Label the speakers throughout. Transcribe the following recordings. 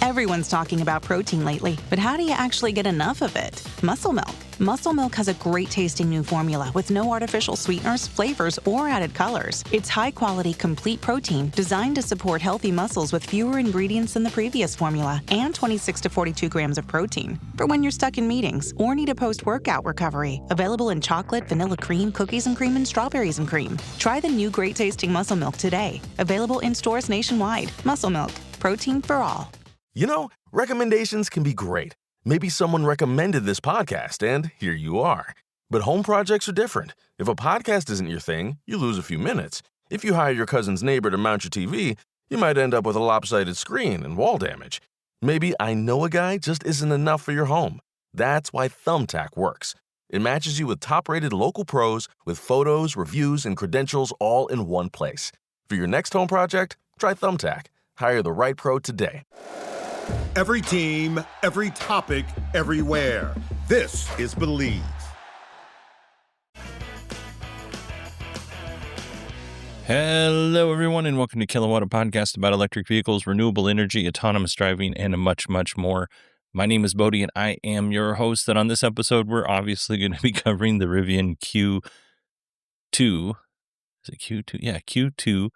Speaker 1: Everyone's talking about protein lately, but how do you actually get enough of it? Muscle Milk. Muscle Milk has a great tasting new formula with no artificial sweeteners, flavors, or added colors. It's high-quality, complete protein designed to support healthy muscles with fewer ingredients than the previous formula and 26 to 42 grams of protein for when you're stuck in meetings or need a post-workout recovery. Available in chocolate, vanilla cream, cookies and cream, and strawberries and cream. Try the new great-tasting Muscle Milk today. Available in stores nationwide. Muscle Milk. Protein for all.
Speaker 2: You know, recommendations can be great. Maybe someone recommended this podcast, and here you are. But home projects are different. If a podcast isn't your thing, you lose a few minutes. If you hire your cousin's neighbor to mount your TV, you might end up with a lopsided screen and wall damage. Maybe I know a guy just isn't enough for your home. That's why Thumbtack works. It matches you with top-rated local pros with photos, reviews, and credentials all in one place. For your next home project, try Thumbtack. Hire the right pro today.
Speaker 3: Every team, every topic, everywhere. This is Believe.
Speaker 4: Hello, everyone, and welcome to Kilowatt, a podcast about electric vehicles, renewable energy, autonomous driving, and much, much more. My name is Bodie, and I am your host. And on this episode, we're obviously going to be covering the Rivian Q2. Is it Q2? Yeah, Q2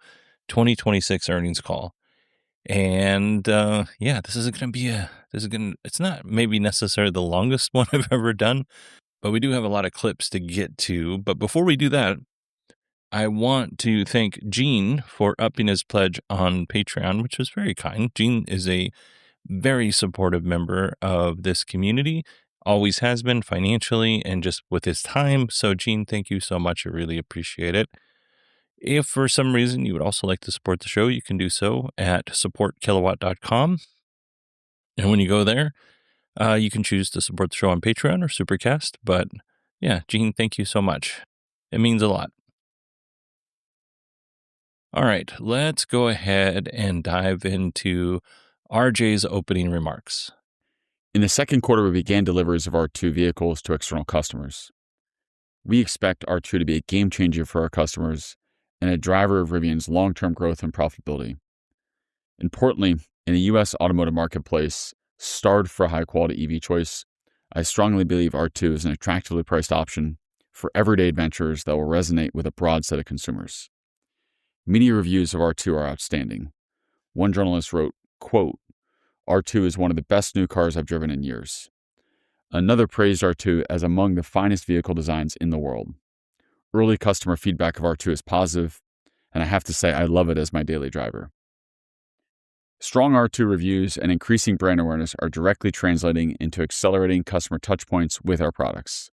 Speaker 4: 2026 earnings call. And this is going to be it's not maybe necessarily the longest one I've ever done, but we do have a lot of clips to get to. But before we do that, I want to thank Gene for upping his pledge on Patreon, which was very kind. Gene is a very supportive member of this community, always has been financially and just with his time. So Gene, thank you so much. I really appreciate it. If for some reason you would also like to support the show, you can do so at supportkilowatt.com. And when you go there, you can choose to support the show on Patreon or Supercast. But yeah, Gene, thank you so much. It means a lot. All right, let's go ahead and dive into RJ's opening remarks.
Speaker 5: In the second quarter, we began deliveries of R2 vehicles to external customers. We expect R2 to be a game changer for our customers and a driver of Rivian's long-term growth and profitability. Importantly, in the U.S. automotive marketplace, starved for a high-quality EV choice, I strongly believe R2 is an attractively priced option for everyday adventures that will resonate with a broad set of consumers. Media reviews of R2 are outstanding. One journalist wrote, quote, "R2 is one of the best new cars I've driven in years." Another praised R2 as among the finest vehicle designs in the world. Early customer feedback of R2 is positive, and I have to say I love it as my daily driver. Strong R2 reviews and increasing brand awareness are directly translating into accelerating customer touchpoints with our products.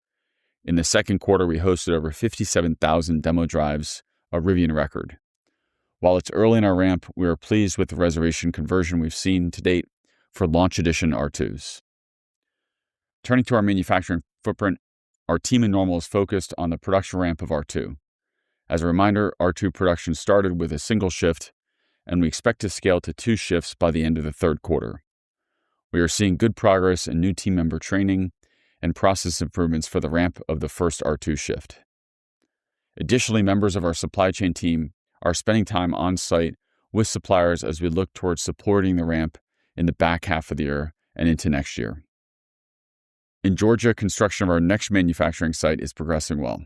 Speaker 5: In the second quarter, we hosted over 57,000 demo drives, a Rivian record. While it's early in our ramp, we are pleased with the reservation conversion we've seen to date for launch edition R2s. Turning to our manufacturing footprint, our team in Normal is focused on the production ramp of R2. As a reminder, R2 production started with a single shift, and we expect to scale to 2 shifts by the end of the third quarter. We are seeing good progress in new team member training and process improvements for the ramp of the first R2 shift. Additionally, members of our supply chain team are spending time on site with suppliers as we look towards supporting the ramp in the back half of the year and into next year. In Georgia, construction of our next manufacturing site is progressing well.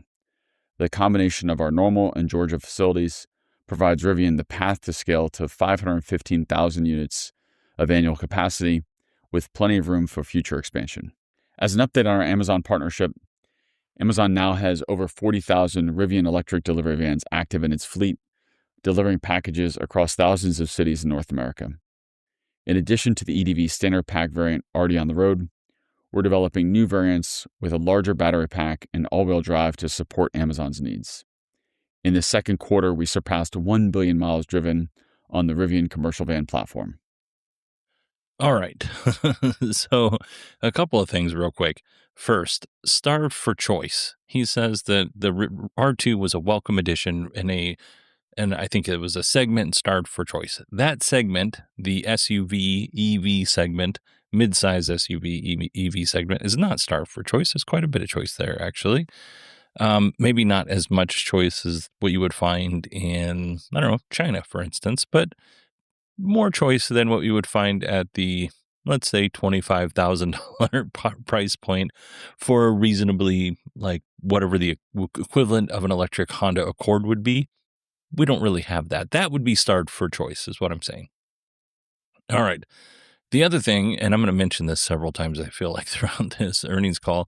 Speaker 5: The combination of our Normal and Georgia facilities provides Rivian the path to scale to 515,000 units of annual capacity, with plenty of room for future expansion. As an update on our Amazon partnership, Amazon now has over 40,000 Rivian electric delivery vans active in its fleet, delivering packages across thousands of cities in North America. In addition to the EDV standard pack variant already on the road, we're developing new variants with a larger battery pack and all-wheel drive to support Amazon's needs. In the second quarter, we surpassed 1 billion miles driven on the Rivian commercial van platform.
Speaker 4: All right. So a couple of things real quick. First, starved for choice. He says that the R2 was a welcome addition and I think it was a segment starved for choice. That segment, the SUV EV segment, mid-size SUV EV segment, is not starved for choice. There's quite a bit of choice there, actually. Maybe not as much choice as what you would find in, I don't know, China, for instance, but more choice than what you would find at the, let's say, $25,000 price point for a reasonably, like, whatever the equivalent of an electric Honda Accord would be. We don't really have that. That would be starved for choice, is what I'm saying. All right. The other thing, and I'm going to mention this several times, I feel like, throughout this earnings call,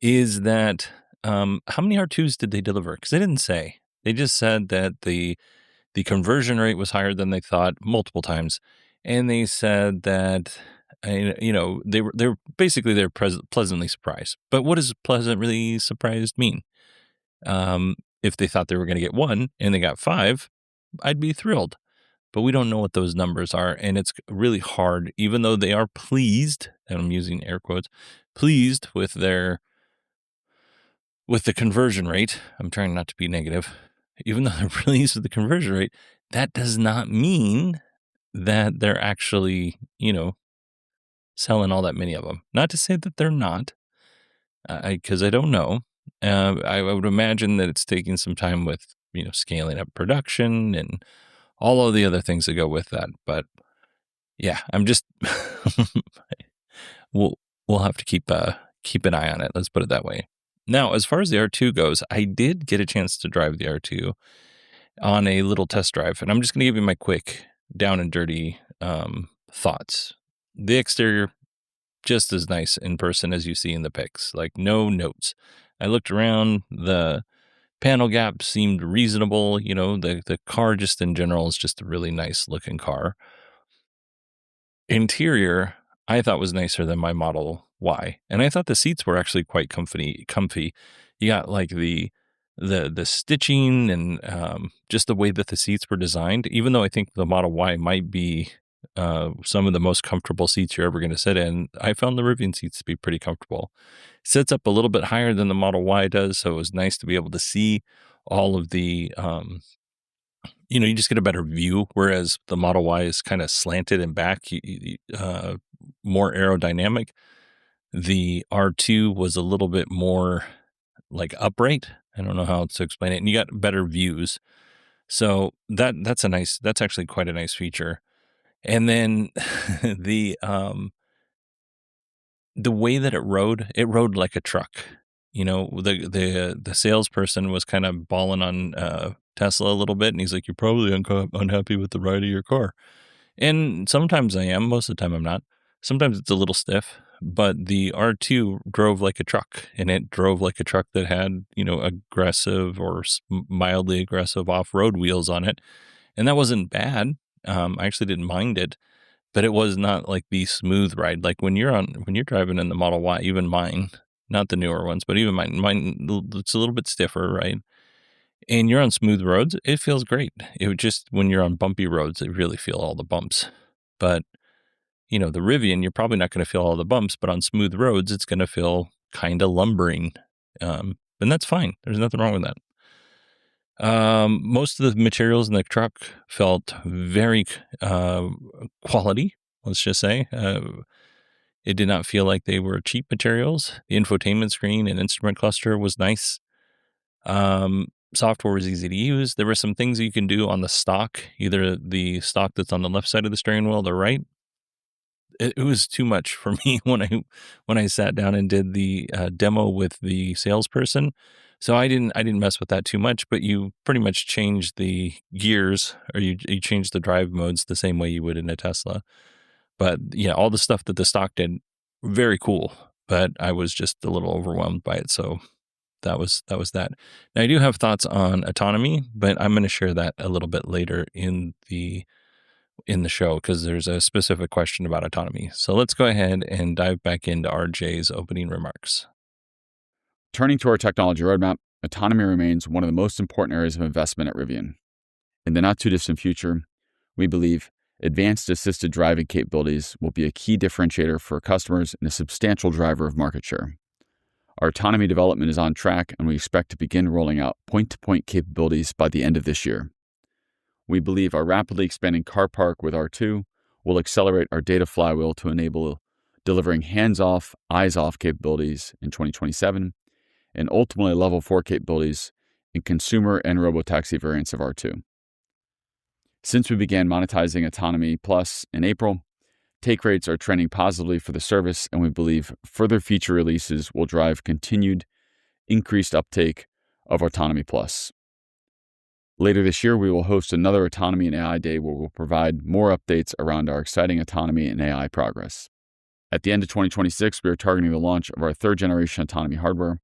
Speaker 4: is that how many R2s did they deliver? Because they didn't say. They just said that the conversion rate was higher than they thought multiple times, and they said that they were basically pleasantly surprised. But what does pleasantly surprised mean? If they thought they were going to get 1 and they got 5, I'd be thrilled. But we don't know what those numbers are, and it's really hard, even though they are pleased, and I'm using air quotes, pleased with the conversion rate. I'm trying not to be negative. Even though they're pleased with the conversion rate, that does not mean that they're actually, selling all that many of them. Not to say that they're not, because I don't know. I would imagine that it's taking some time with, scaling up production and all of the other things that go with that. But yeah, I'm just, we'll have to keep an eye on it. Let's put it that way. Now, as far as the R2 goes, I did get a chance to drive the R2 on a little test drive, and I'm just going to give you my quick down and dirty thoughts. The exterior, just as nice in person as you see in the pics, like no notes. I looked around, the panel gap seemed reasonable. The car just in general is just a really nice looking car. Interior, I thought was nicer than my Model Y, and I thought the seats were actually quite comfy. You got like the stitching and just the way that the seats were designed. Even though I think the Model Y might be some of the most comfortable seats you're ever going to sit in, I found the Rivian seats to be pretty comfortable. It sits up a little bit higher than the Model Y does, so it was nice to be able to see all of the you just get a better view, whereas the Model Y is kind of slanted and back, more aerodynamic. The R2 was a little bit more like upright. I don't know how to explain it. And you got better views. So that's actually quite a nice feature. And then the way that it rode like a truck. The salesperson was kind of balling on Tesla a little bit, and he's like, "You're probably unhappy with the ride of your car." And sometimes I am, most of the time I'm not. Sometimes it's a little stiff, but the R2 drove like a truck, and it drove like a truck that had, aggressive or mildly aggressive off-road wheels on it. And that wasn't bad. I actually didn't mind it, but it was not like the smooth ride. Like when you're driving in the Model Y, even mine, not the newer ones, but even mine, it's a little bit stiffer, right? And you're on smooth roads, it feels great. It would just, when you're on bumpy roads, you really feel all the bumps. But, the Rivian, you're probably not going to feel all the bumps, but on smooth roads, it's going to feel kind of lumbering. And that's fine. There's nothing wrong with that. Most of the materials in the truck felt very quality, let's just say. It did not feel like they were cheap materials. The infotainment screen and instrument cluster was nice. Software was easy to use. There were some things you can do on the stock, either the stock that's on the left side of the steering wheel or the right. It was too much for me when I sat down and did the demo with the salesperson. So I didn't mess with that too much, but you pretty much change the gears, or you change the drive modes the same way you would in a Tesla. But all the stuff that the stock did, very cool. But I was just a little overwhelmed by it. So that was that. Now I do have thoughts on autonomy, but I'm going to share that a little bit later in the show, because there's a specific question about autonomy. So let's go ahead and dive back into RJ's opening remarks.
Speaker 5: Turning to our technology roadmap, autonomy remains one of the most important areas of investment at Rivian. In the not-too-distant future, we believe advanced assisted driving capabilities will be a key differentiator for customers and a substantial driver of market share. Our autonomy development is on track, and we expect to begin rolling out point-to-point capabilities by the end of this year. We believe our rapidly expanding car park with R2 will accelerate our data flywheel to enable delivering hands-off, eyes-off capabilities in 2027, and ultimately Level 4 capabilities in consumer and robotaxi variants of R2. Since we began monetizing Autonomy Plus in April, take rates are trending positively for the service, and we believe further feature releases will drive continued increased uptake of Autonomy Plus. Later this year, we will host another Autonomy and AI Day where we'll provide more updates around our exciting autonomy and AI progress. At the end of 2026, we are targeting the launch of our third generation autonomy hardware.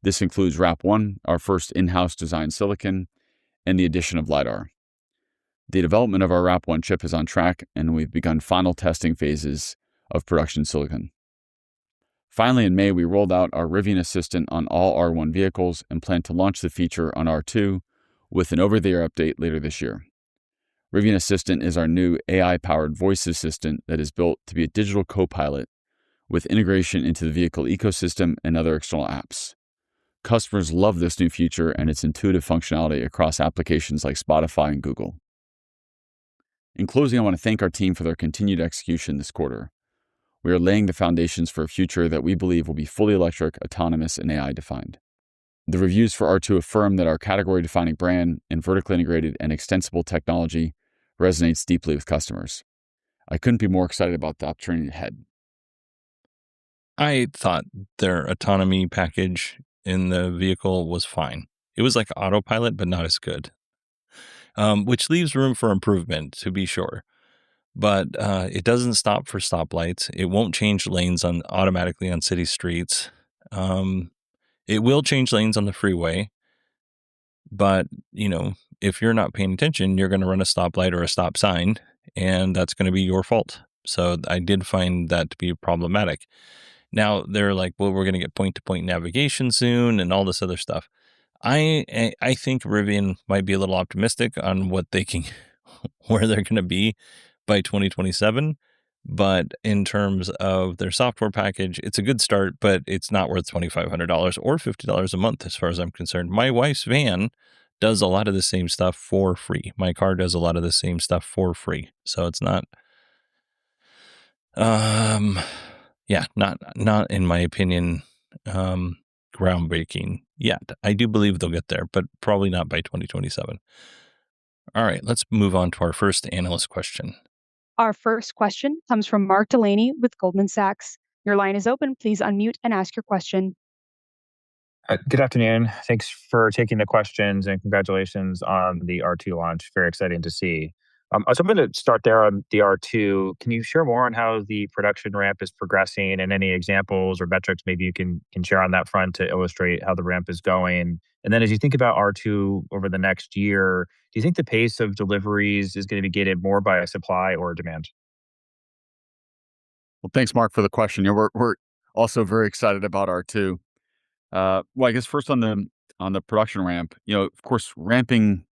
Speaker 5: This includes RAP1, our first in-house designed silicon, and the addition of LiDAR. The development of our RAP1 chip is on track, and we've begun final testing phases of production silicon. Finally, in May, we rolled out our Rivian Assistant on all R1 vehicles and plan to launch the feature on R2 with an over-the-air update later this year. Rivian Assistant is our new AI-powered voice assistant that is built to be a digital co-pilot with integration into the vehicle ecosystem and other external apps. Customers love this new feature and its intuitive functionality across applications like Spotify and Google. In closing, I want to thank our team for their continued execution this quarter. We are laying the foundations for a future that we believe will be fully electric, autonomous, and AI-defined. The reviews for R2 affirm that our category-defining brand and vertically integrated and extensible technology resonates deeply with customers. I couldn't be more excited about the opportunity ahead.
Speaker 4: I thought their autonomy package in the vehicle was fine. It was like autopilot, but not as good, which leaves room for improvement, to be sure. But it doesn't stop for stoplights. It won't change lanes automatically on city streets. It will change lanes on the freeway. But, if you're not paying attention, you're going to run a stoplight or a stop sign, and that's going to be your fault. So I did find that to be problematic. Now, they're like, well, we're going to get point-to-point navigation soon and all this other stuff. I think Rivian might be a little optimistic on what they can, where they're going to be by 2027. But in terms of their software package, it's a good start, but it's not worth $2,500 or $50 a month as far as I'm concerned. My wife's van does a lot of the same stuff for free. My car does a lot of the same stuff for free. So it's not, not in my opinion, groundbreaking yet. I do believe they'll get there, but probably not by 2027. All right, let's move on to our first analyst question.
Speaker 6: Our first question comes from Mark Delaney with Goldman Sachs. Your line is open. Please unmute and ask your question.
Speaker 7: Good afternoon. Thanks for taking the questions and congratulations on the R2 launch. Very exciting to see. So I'm going to start there on the R2. Can you share more on how the production ramp is progressing and any examples or metrics maybe you can share on that front to illustrate how the ramp is going? And then as you think about R2 over the next year, do you think the pace of deliveries is going to be gated more by supply or demand?
Speaker 5: Well, thanks, Mark, for the question. We're also very excited about R2. Well, I guess first on the production ramp, of course, ramping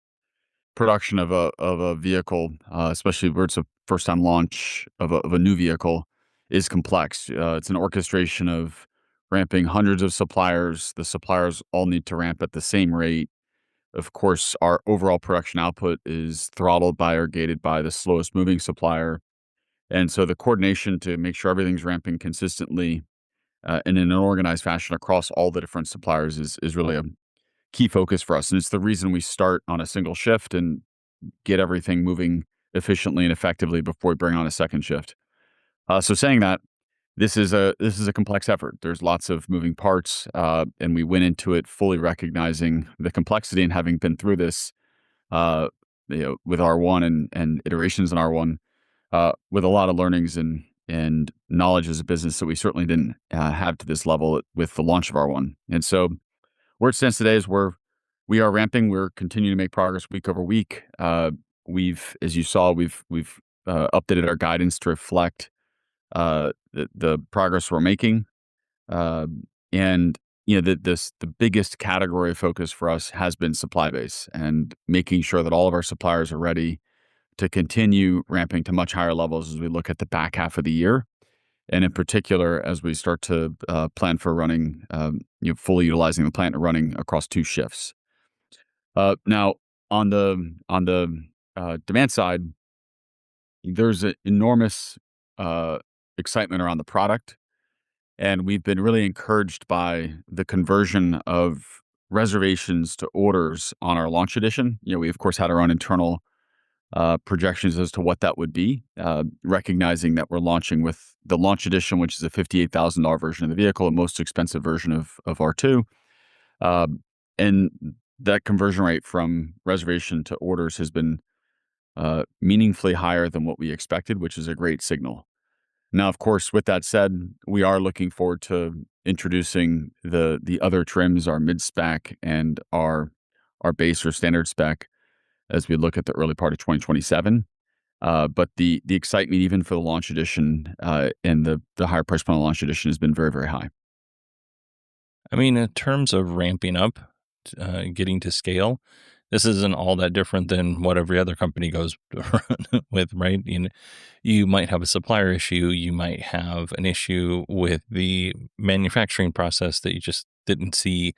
Speaker 5: production of a vehicle, especially where it's a first time launch of a new vehicle, is complex. It's an orchestration of ramping hundreds of suppliers. The suppliers all need to ramp at the same rate. Of course, our overall production output is throttled by or gated by the slowest moving supplier. And so the coordination to make sure everything's ramping consistently and in an organized fashion across all the different suppliers is really a key focus for us. And it's the reason we start on a single shift and get everything moving efficiently and effectively before we bring on a second shift. So saying that, this is a complex effort. There's lots of moving parts, and we went into it fully recognizing the complexity and having been through this, with R1 and iterations in R1, with a lot of learnings and knowledge as a business that we certainly didn't have to this level with the launch of R1. And so where it stands today is we are ramping. We're continuing to make progress week over week. We've, as you saw, we've updated our guidance to reflect the progress we're making. And the biggest category of focus for us has been supply base and making sure that all of our suppliers are ready to continue ramping to much higher levels as we look at the back half of the year. And in particular, as we start to plan for running, fully utilizing the plant and running across 2 shifts. Now, on the demand side, there's an enormous excitement around the product, and we've been really encouraged by the conversion of reservations to orders on our launch edition. We of course had our own internal projections as to what that would be, recognizing that we're launching with the launch edition, which is a $58,000 version of the vehicle, a most expensive version of R2. And that conversion rate from reservation to orders has been meaningfully higher than what we expected, which is a great signal. Now, of course, with that said, we are looking forward to introducing the other trims, our mid-spec and our base or standard spec, as we look at the early part of 2027. But the excitement, even for the launch edition and the higher price point on the launch edition, has been very, very high.
Speaker 4: I mean, in terms of ramping up, getting to scale, this isn't all that different than what every other company goes with, right? You might have a supplier issue. You might have an issue with the manufacturing process that you just didn't see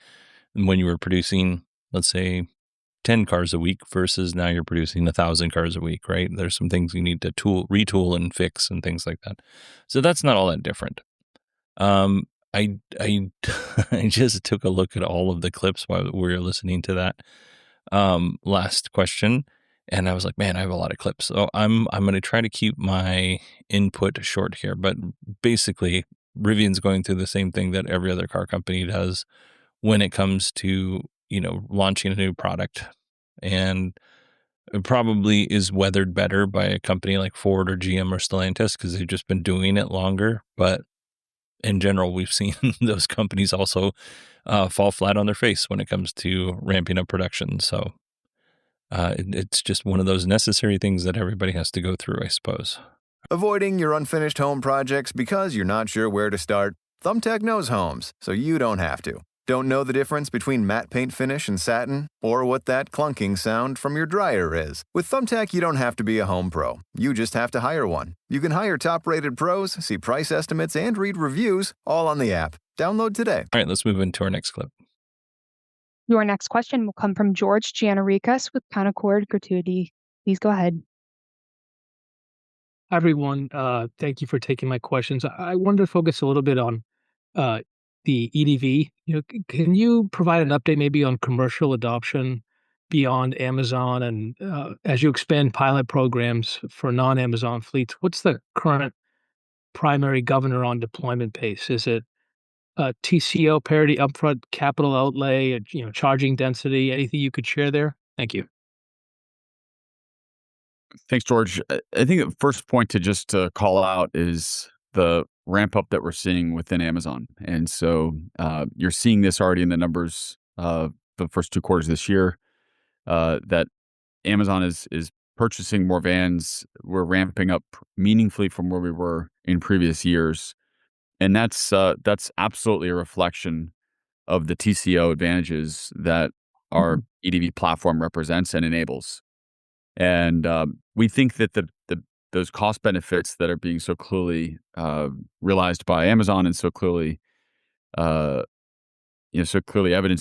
Speaker 4: when you were producing, let's say, 10 cars a week versus now you're producing 1,000 cars a week, right? There's some things you need to retool and fix and things like that. So that's not all that different. I I just took a look at all of the clips while we were listening to that last question, and I was like, man, I have a lot of clips. So I'm going to try to keep my input short here, but basically Rivian's going through the same thing that every other car company does when it comes to, launching a new product. And it probably is weathered better by a company like Ford or GM or Stellantis because they've just been doing it longer. But in general, we've seen those companies also fall flat on their face when it comes to ramping up production. So it's just one of those necessary things that everybody has to go through, I suppose.
Speaker 8: Avoiding your unfinished home projects because you're not sure where to start? Thumbtack knows homes, so you don't have to. Don't know the difference between matte paint finish and satin? Or what that clunking sound from your dryer is? With Thumbtack, you don't have to be a home pro. You just have to hire one. You can hire top-rated pros, see price estimates, and read reviews, all on the app. Download today.
Speaker 4: All right, let's move into our next clip.
Speaker 6: Your next question will come from George Gianarikas with Canaccord Gratuity. Please go ahead.
Speaker 9: Hi, everyone. Thank you for taking my questions. I wanted to focus a little bit on the EDV. Can you provide an update maybe on commercial adoption beyond Amazon, and as you expand pilot programs for non-Amazon fleets, what's the current primary governor on deployment pace? Is it TCO parity, upfront capital outlay, charging density? Anything you could share there? Thank you.
Speaker 5: Thanks, George. I think the first point to just call out is the ramp up that we're seeing within Amazon. And so you're seeing this already in the numbers of the first 2 quarters this year, that Amazon is purchasing more vans. We're ramping up meaningfully from where we were in previous years. And that's absolutely a reflection of the TCO advantages that our EDV platform represents and enables. And we think that those cost benefits that are being so clearly realized by Amazon and so clearly evidenced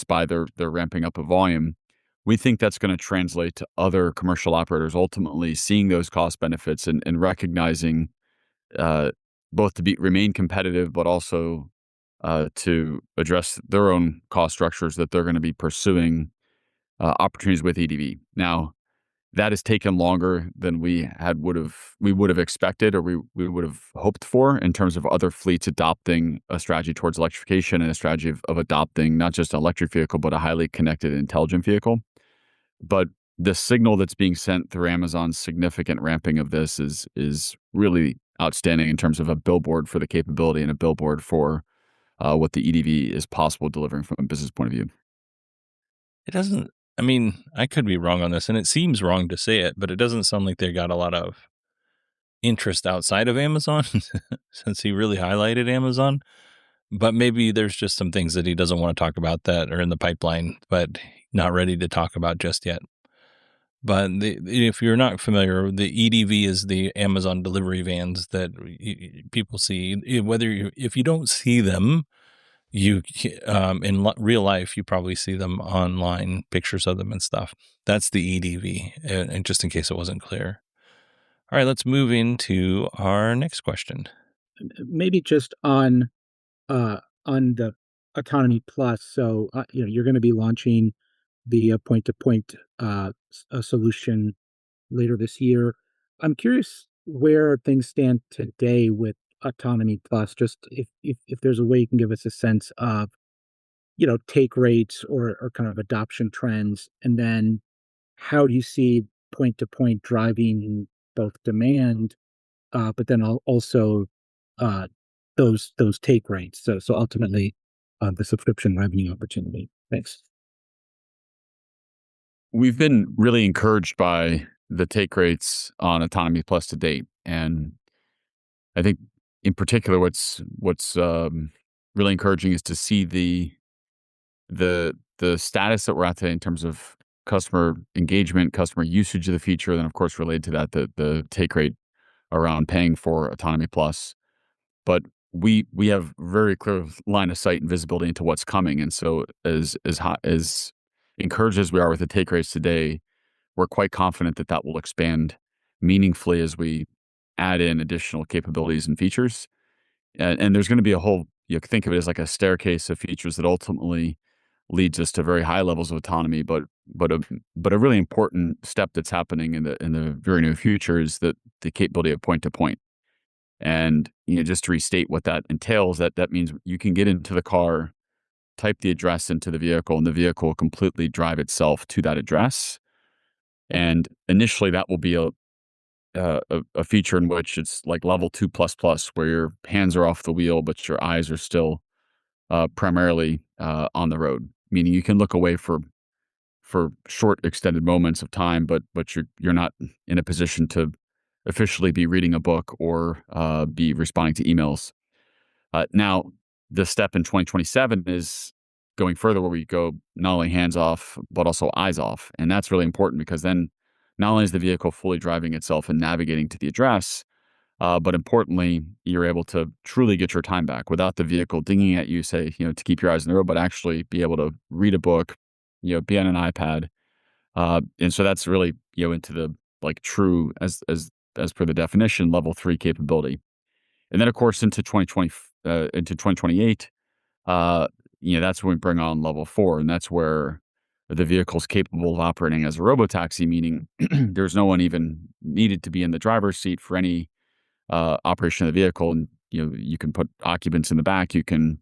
Speaker 5: by their ramping up of volume, we think that's going to translate to other commercial operators ultimately seeing those cost benefits and recognizing both to remain competitive, but also to address their own cost structures that they're going to be pursuing opportunities with EDV. Now, that has taken longer than we would have expected, or we would have hoped for, in terms of other fleets adopting a strategy towards electrification and a strategy of adopting not just an electric vehicle, but a highly connected, intelligent vehicle. But the signal that's being sent through Amazon's significant ramping of this is really outstanding in terms of a billboard for the capability and a billboard for what the EDV is possible delivering from a business point of view.
Speaker 4: It doesn't, I mean, I could be wrong on this, and it seems wrong to say it, but it doesn't sound like they got a lot of interest outside of Amazon since he really highlighted Amazon. But maybe there's just some things that he doesn't want to talk about that are in the pipeline, but not ready to talk about just yet. But if you're not familiar, the EDV is the Amazon delivery vans that people see. If you don't see them, you in real life, you probably see them online, pictures of them and stuff. That's the EDV, and just in case it wasn't clear. All right, let's move into our next question.
Speaker 9: Maybe just on the Autonomy Plus. So you're going to be launching the point-to-point solution
Speaker 10: later this year. I'm curious where things stand today with Autonomy Plus, just if there's a way you can give us a sense of, take rates or kind of adoption trends, and then how do you see point-to-point driving both demand, but then also uh, those take rates. So ultimately, the subscription revenue opportunity. Thanks.
Speaker 5: We've been really encouraged by the take rates on Autonomy Plus to date, and I think in particular, what's really encouraging is to see the status that we're at today in terms of customer engagement, customer usage of the feature, and then of course related to that, the take rate around paying for Autonomy Plus. But we have very clear line of sight and visibility into what's coming, and so as encouraged as we are with the take rates today, we're quite confident that that will expand meaningfully as we add in additional capabilities and features. And there's going to be a whole, you can think of it as like a staircase of features that ultimately leads us to very high levels of autonomy. But a really important step that's happening in the very near future is that the capability of point to point. And just to restate what that entails, that means you can get into the car, type the address into the vehicle, and the vehicle will completely drive itself to that address. And initially, that will be a feature in which it's like level 2 plus plus, where your hands are off the wheel, but your eyes are still primarily on the road. Meaning you can look away for short extended moments of time, but you're not in a position to officially be reading a book or be responding to emails. Now, the step in 2027 is going further, where we go not only hands off but also eyes off, and that's really important because then not only is the vehicle fully driving itself and navigating to the address, but importantly, you're able to truly get your time back without the vehicle dinging at you, say, to keep your eyes on the road, but actually be able to read a book, be on an iPad. And so that's really, into the like true, as per the definition, level 3 capability. And then of course into 2028, that's when we bring on level 4, and that's where the vehicle's capable of operating as a robotaxi, meaning there's no one even needed to be in the driver's seat for any operation of the vehicle. And, you can put occupants in the back. You can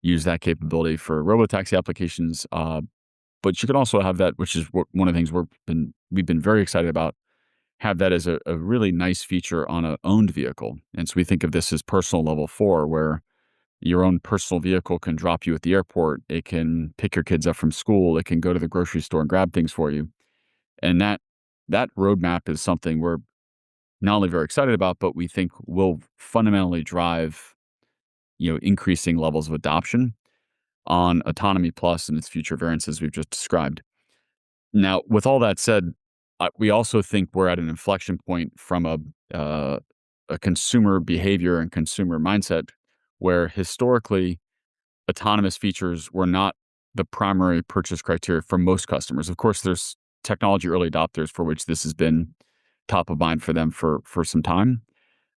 Speaker 5: use that capability for robotaxi applications. But you can also have that, which is one of the things we've been very excited about, have that as a really nice feature on an owned vehicle. And so we think of this as personal level 4, where your own personal vehicle can drop you at the airport. It can pick your kids up from school. It can go to the grocery store and grab things for you. And that roadmap is something we're not only very excited about, but we think will fundamentally drive, increasing levels of adoption on Autonomy Plus and its future variants, as we've just described. Now, with all that said, we also think we're at an inflection point from a consumer behavior and consumer mindset, where historically autonomous features were not the primary purchase criteria for most customers. Of course, there's technology early adopters for which this has been top of mind for them for some time,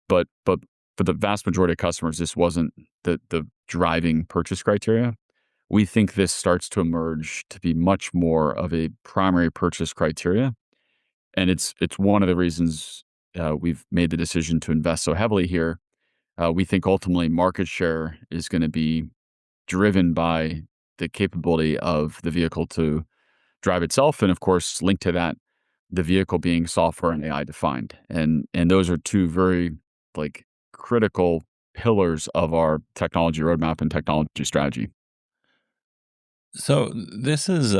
Speaker 5: but for the vast majority of customers, this wasn't the driving purchase criteria. We think this starts to emerge to be much more of a primary purchase criteria, and it's one of the reasons we've made the decision to invest so heavily here. We think ultimately market share is going to be driven by the capability of the vehicle to drive itself, and of course, linked to that, the vehicle being software and AI defined, and those are two very critical pillars of our technology roadmap and technology strategy.
Speaker 4: So this is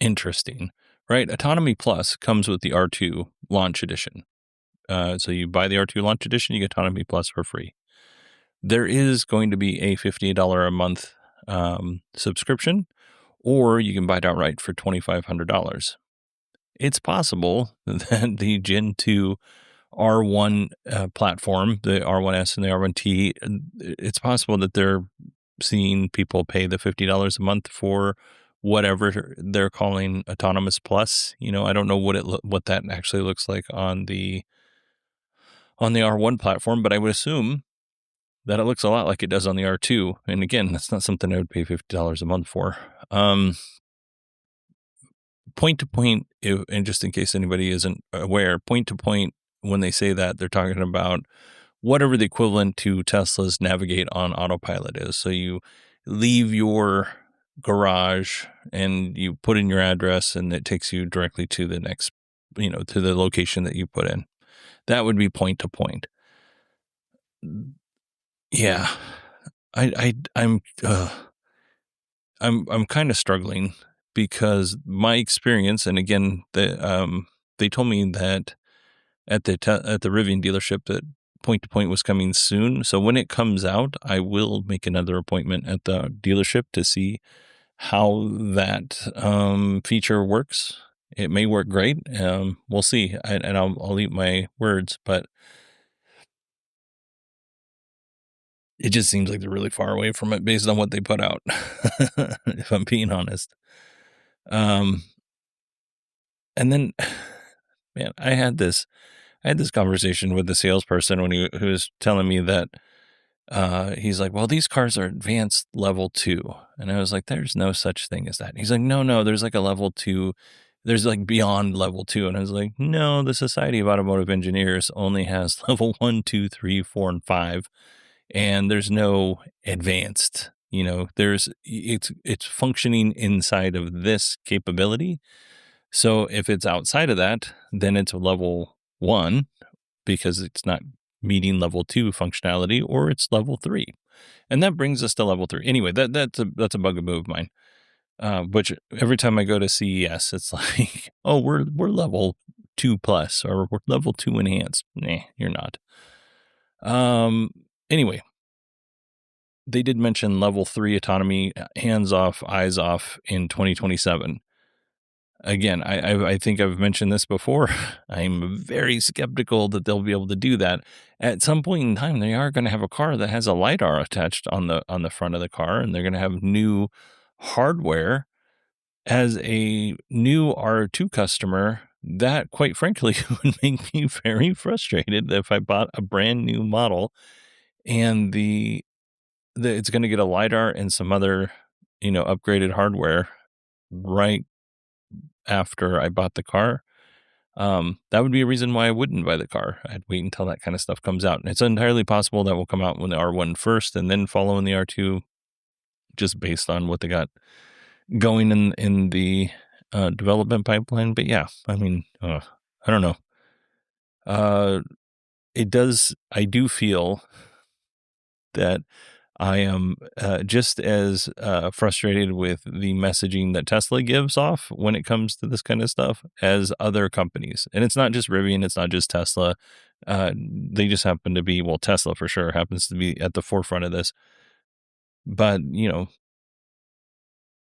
Speaker 4: interesting, right? Autonomy Plus comes with the R2 Launch Edition. So you buy the R2 Launch Edition, you get Autonomy Plus for free. There is going to be a $50 a month subscription, or you can buy it outright for $2,500. It's possible that the Gen 2 R1 platform, the R1S and the R1T, it's possible that they're seeing people pay the $50 a month for whatever they're calling Autonomous Plus. I don't know what that actually looks like on the R1 platform, but I would assume that it looks a lot like it does on the R2. And again, that's not something I would pay $50 a month for. point to point, and just in case anybody isn't aware, point to point, when they say that, they're talking about whatever the equivalent to Tesla's Navigate on Autopilot is. So you leave your garage and you put in your address, and it takes you directly to the next, to the location that you put in. That would be point to point. Yeah, I'm kind of struggling because my experience, and again, they told me that at the Rivian dealership that point to point was coming soon. So when it comes out, I will make another appointment at the dealership to see how that feature works. It may work great. We'll see, and I'll eat my words, but it just seems like they're really far away from it based on what they put out, if I'm being honest. And then, man, I had this conversation with the salesperson when he was telling me that he's like, well, these cars are advanced level 2. And I was like, there's no such thing as that. And he's like, no, there's like a level 2. There's like beyond level 2. And I was like, no, the Society of Automotive Engineers only has level 1, 2, 3, 4, and 5. And there's no advanced, it's functioning inside of this capability. So if it's outside of that, then it's a level 1 because it's not meeting level 2 functionality, or it's level 3. And that brings us to level 3. Anyway, that's a bugaboo of mine. Which every time I go to CES, it's like, oh, we're level 2 plus, or we're level 2 enhanced. Nah, you're not. Anyway, they did mention level 3 autonomy, hands off, eyes off in 2027. Again, I think I've mentioned this before. I'm very skeptical that they'll be able to do that. At some point in time, they are going to have a car that has a LiDAR attached on the front of the car, and they're going to have new hardware. As a new R2 customer, that, quite frankly, would make me very frustrated if I bought a brand new model and it's going to get a LiDAR and some other, upgraded hardware right after I bought the car. That would be a reason why I wouldn't buy the car. I'd wait until that kind of stuff comes out. And it's entirely possible that will come out when the R1 first and then follow in the R2, just based on what they got going in the development pipeline. But yeah, I mean, I don't know. I do feel that I am just as frustrated with the messaging that Tesla gives off when it comes to this kind of stuff as other companies. And it's not just Rivian, it's not just Tesla. They just happen to be, well, Tesla for sure happens to be at the forefront of this. But,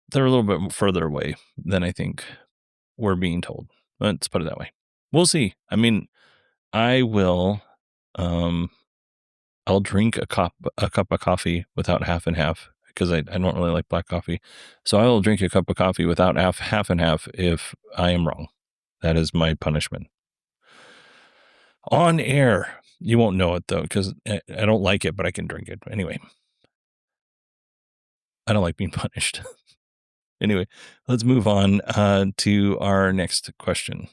Speaker 4: they're a little bit further away than I think we're being told. Let's put it that way. We'll see. I mean, I will... I'll drink a cup of coffee without half and half because I don't really like black coffee. So I will drink a cup of coffee without half and half if I am wrong. That is my punishment. On air. You won't know it though because I don't like it, but I can drink it. Anyway. I don't like being punished. Anyway, let's move on to our next question.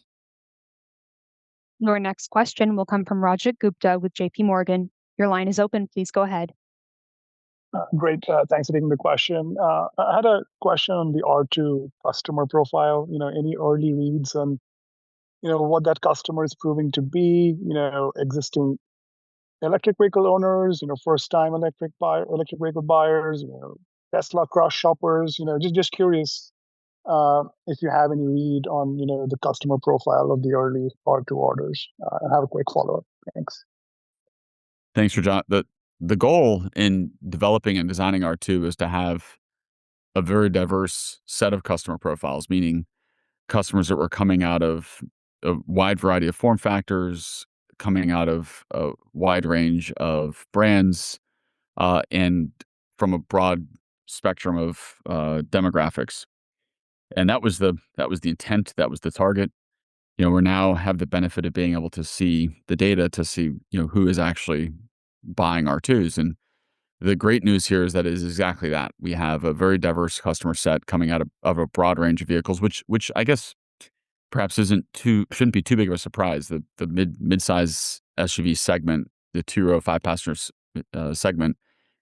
Speaker 6: Your next question will come from Rajat Gupta with JP Morgan. Your line is open. Please go ahead.
Speaker 11: Great. Thanks for taking the question. I had a question on the R2 customer profile. Any early reads on, what that customer is proving to be, existing electric vehicle owners, first-time electric vehicle buyers, Tesla cross shoppers, just curious if you have any read on, the customer profile of the early R2 orders. I have a quick follow-up. Thanks.
Speaker 5: Thanks, Rajat. The goal in developing and designing R2 is to have a very diverse set of customer profiles, meaning customers that were coming out of a wide variety of form factors, coming out of a wide range of brands, and from a broad spectrum of demographics. And that was the intent. That was the target. We now have the benefit of being able to see the data to see, who is actually buying R2s. And the great news here is that it is exactly that. We have a very diverse customer set coming out of a broad range of vehicles, which I guess perhaps shouldn't be too big of a surprise. The mid-size SUV segment, the 2-row 5-passenger segment,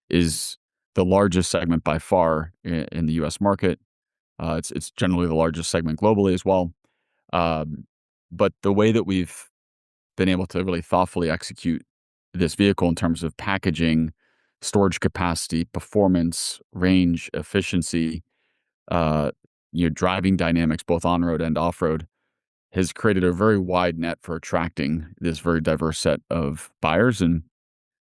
Speaker 5: is the largest segment by far in the U.S. market. It's generally the largest segment globally as well. But the way that we've been able to really thoughtfully execute this vehicle in terms of packaging, storage capacity, performance, range, efficiency, driving dynamics, both on-road and off-road, has created a very wide net for attracting this very diverse set of buyers. And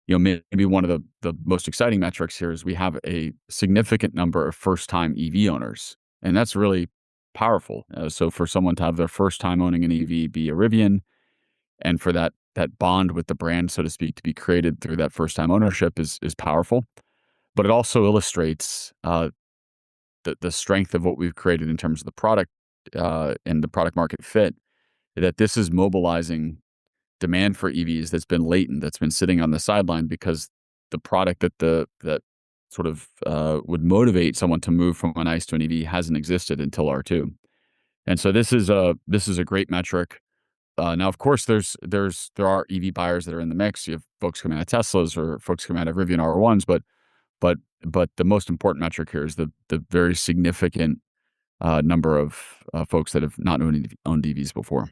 Speaker 5: maybe one of the most exciting metrics here is we have a significant number of first-time EV owners, and that's really powerful. So for someone to have their first time owning an EV be a Rivian, and for that bond with the brand, so to speak, to be created through that first-time ownership is powerful. But it also illustrates the strength of what we've created in terms of the product and the product market fit, that this is mobilizing demand for EVs that's been latent, that's been sitting on the sideline, because the product that sort of would motivate someone to move from an ICE to an EV hasn't existed until R2. And so this is a great metric. Now, of course, there are EV buyers that are in the mix. You have folks coming out of Teslas or folks coming out of Rivian R1s, but the most important metric here is the very significant number of folks that have not owned EVs before.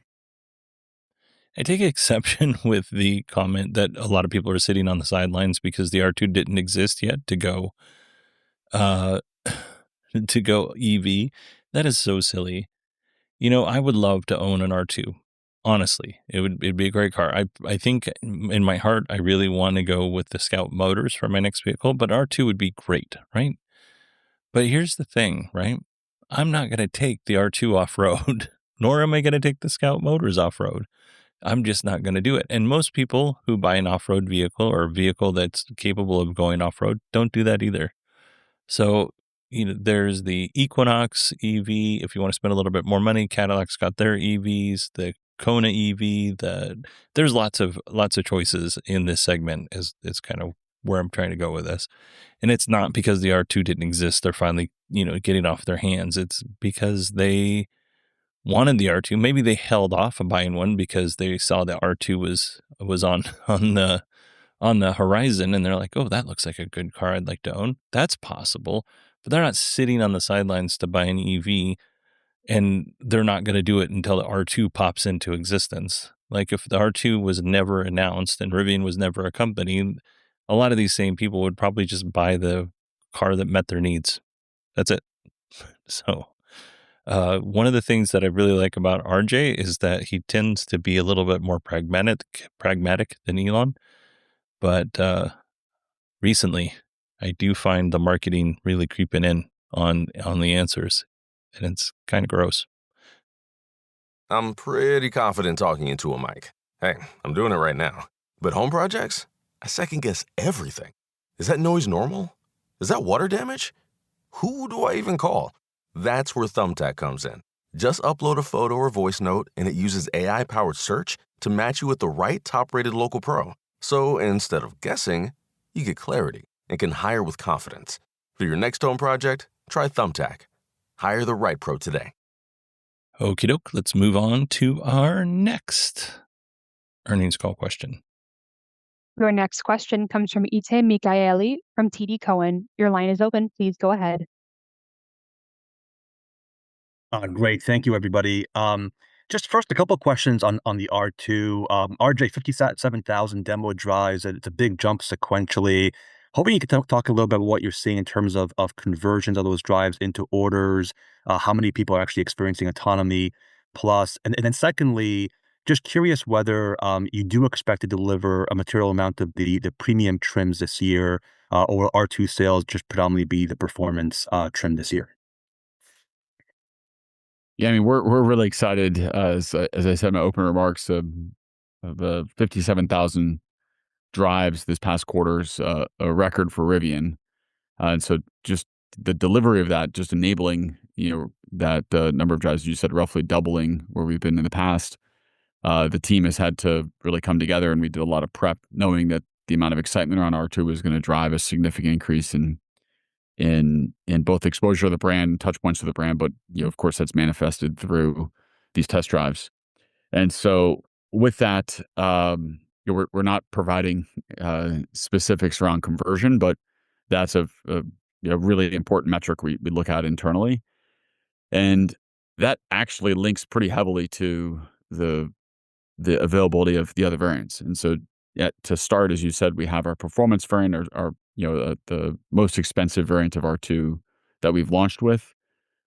Speaker 4: I take exception with the comment that a lot of people are sitting on the sidelines because the R2 didn't exist yet to go EV. That is so silly. I would love to own an R2. Honestly, it'd be a great car. I think in my heart, I really want to go with the Scout Motors for my next vehicle, but R2 would be great, right? But here's the thing, right? I'm not going to take the R2 off-road, nor am I going to take the Scout Motors off-road. I'm just not going to do it. And most people who buy an off-road vehicle or a vehicle that's capable of going off-road don't do that either. So, there's the Equinox EV. If you want to spend a little bit more money, Cadillac's got their EVs, the Kona EV, there's lots of choices in this segment is kind of where I'm trying to go with this. And it's not because the R2 didn't exist. They're finally, getting off their hands. It's because they wanted the R2. Maybe they held off on buying one because they saw the R2 was on the horizon, and they're like, oh, that looks like a good car I'd like to own. That's possible. But they're not sitting on the sidelines to buy an EV, and they're not going to do it until the R2 pops into existence. Like if the R2 was never announced and Rivian was never a company, a lot of these same people would probably just buy the car that met their needs. That's it. So one of the things that I really like about RJ is that he tends to be a little bit more pragmatic than Elon. But recently, I do find the marketing really creeping in on the answers, and it's kind of gross.
Speaker 2: I'm pretty confident talking into a mic. Hey, I'm doing it right now. But home projects? I second guess everything. Is that noise normal? Is that water damage? Who do I even call? That's where Thumbtack comes in. Just upload a photo or voice note, and it uses AI-powered search to match you with the right top-rated local pro. So instead of guessing, you get clarity and can hire with confidence. For your next home project, try Thumbtack. Hire the right pro today.
Speaker 4: Okie doke, let's move on to our next earnings call question.
Speaker 6: Your next question comes from Itay Michaeli from TD Cowen. Your line is open. Please go ahead.
Speaker 12: Great. Thank you, everybody. Just first, a couple of questions on the R2. RJ, 57,000 demo drives. It's a big jump sequentially. Hoping you could talk a little bit about what you're seeing in terms of conversions of those drives into orders, how many people are actually experiencing autonomy plus. And then secondly, just curious whether you do expect to deliver a material amount of the premium trims this year, or will R2 sales just predominantly be the performance trim this year?
Speaker 5: Yeah, I mean, we're really excited, as I said in my opening remarks, the 57,000 drives this past quarter's a record for Rivian. And so just the delivery of that, just enabling, that number of drives, you said roughly doubling where we've been in the past. The team has had to really come together, and we did a lot of prep knowing that the amount of excitement around R2 was going to drive a significant increase in both exposure of the brand and touch points of the brand. But, of course, that's manifested through these test drives. And so with that, we're not providing specifics around conversion, but that's a really important metric we look at internally. And that actually links pretty heavily to the availability of the other variants. And so to start, as you said, we have our performance variant, our the most expensive variant of R2 that we've launched with.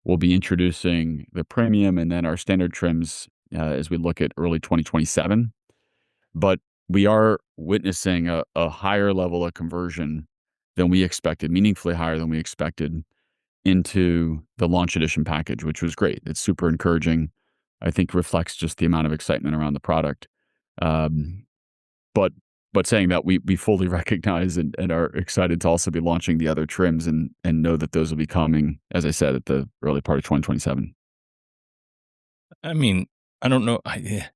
Speaker 5: We'll be introducing the premium and then our standard trims as we look at early 2027. But we are witnessing a higher level of conversion than we expected, meaningfully higher than we expected, into the launch edition package, which was great. It's super encouraging. I think reflects just the amount of excitement around the product. But saying that, we fully recognize and are excited to also be launching the other trims and know that those will be coming, as I said, at the early part of 2027.
Speaker 4: I mean, I don't know. I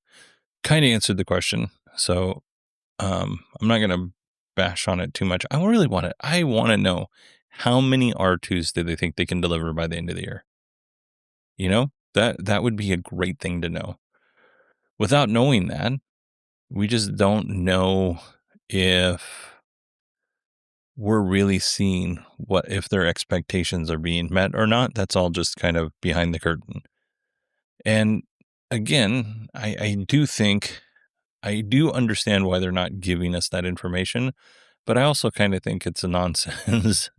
Speaker 4: kind of answered the question, so I'm not going to bash on it too much. I want to know, how many R2s do they think they can deliver by the end of the year? That would be a great thing to know. Without knowing that, we just don't know if we're really seeing if their expectations are being met or not. That's all just kind of behind the curtain. And again, I do understand why they're not giving us that information, but I also kind of think it's a nonsense